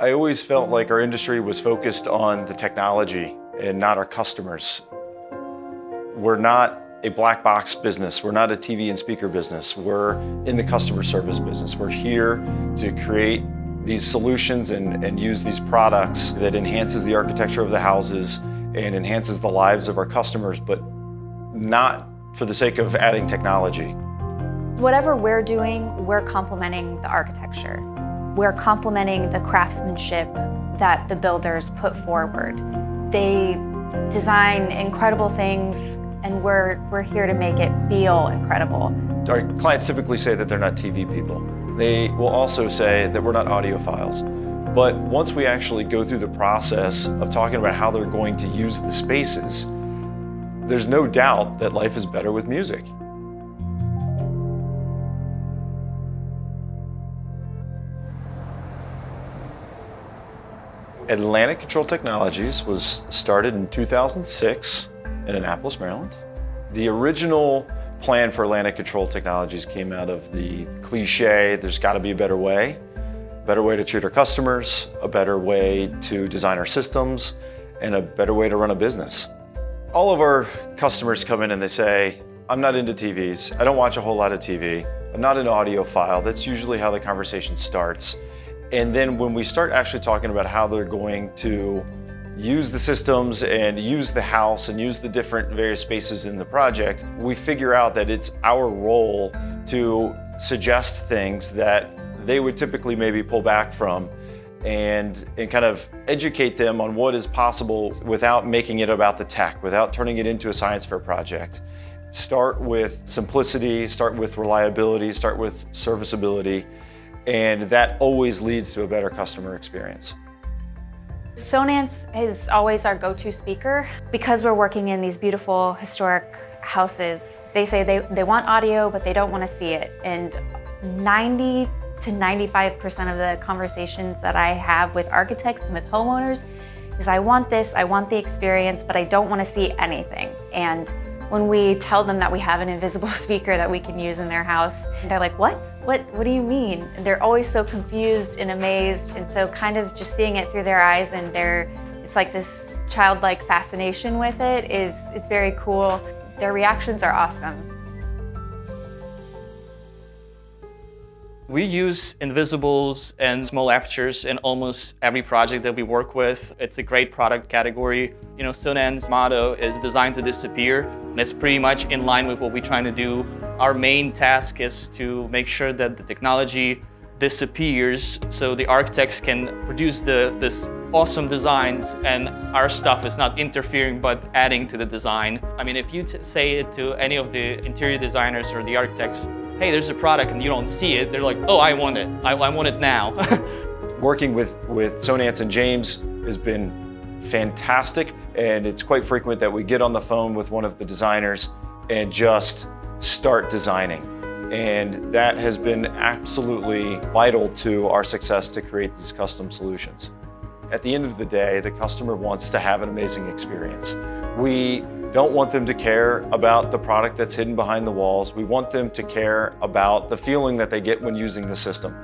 I always felt like our industry was focused on the technology and not our customers. We're not a black box business. We're not a TV and speaker business. We're in the customer service business. We're here to create these solutions and use these products that enhances the architecture of the houses and enhances the lives of our customers, but not for the sake of adding technology. Whatever we're doing, we're complementing the architecture. We're complementing the craftsmanship that the builders put forward. They design incredible things, and we're here to make it feel incredible. Our clients typically say that they're not TV people. They will also say that we're not audiophiles. But once we actually go through the process of talking about how they're going to use the spaces, there's no doubt that life is better with music. Atlantic Control Technologies was started in 2006 in Annapolis, Maryland. The original plan for Atlantic Control Technologies came out of the cliche, there's got to be a better way to treat our customers, a better way to design our systems, and a better way to run a business. All of our customers come in and they say, I'm not into TVs, I don't watch a whole lot of TV, I'm not an audiophile. That's usually how the conversation starts. And then when we start actually talking about how they're going to use the systems and use the house and use the different various spaces in the project, we figure out that it's our role to suggest things that they would typically maybe pull back from and kind of educate them on what is possible without making it about the tech, without turning it into a science fair project. Start with simplicity, start with reliability, start with serviceability, and that always leads to a better customer experience. Sonance is always our go-to speaker. Because we're working in these beautiful historic houses, they say they want audio, but they don't want to see it. And 90 to 95% of the conversations that I have with architects and with homeowners is I want this, I want the experience, but I don't want to see anything. And when we tell them that we have an invisible speaker that we can use in their house, they're like, what? What do you mean? And they're always so confused and amazed, and so kind of just seeing it through their eyes, and it's like this childlike fascination with it it's very cool. Their reactions are awesome. We use invisibles and small apertures in almost every project that we work with. It's a great product category. You know, Sonance's motto is designed to disappear, and it's pretty much in line with what we're trying to do. Our main task is to make sure that the technology disappears so the architects can produce this awesome designs and our stuff is not interfering but adding to the design. I mean, if you say it to any of the interior designers or the architects, hey, there's a product and you don't see it, they're like, oh, I want it. I want it now. Working with Sonance and James has been fantastic, and it's quite frequent that we get on the phone with one of the designers and just start designing. And that has been absolutely vital to our success to create these custom solutions. At the end of the day, the customer wants to have an amazing experience. We don't want them to care about the product that's hidden behind the walls. We want them to care about the feeling that they get when using the system.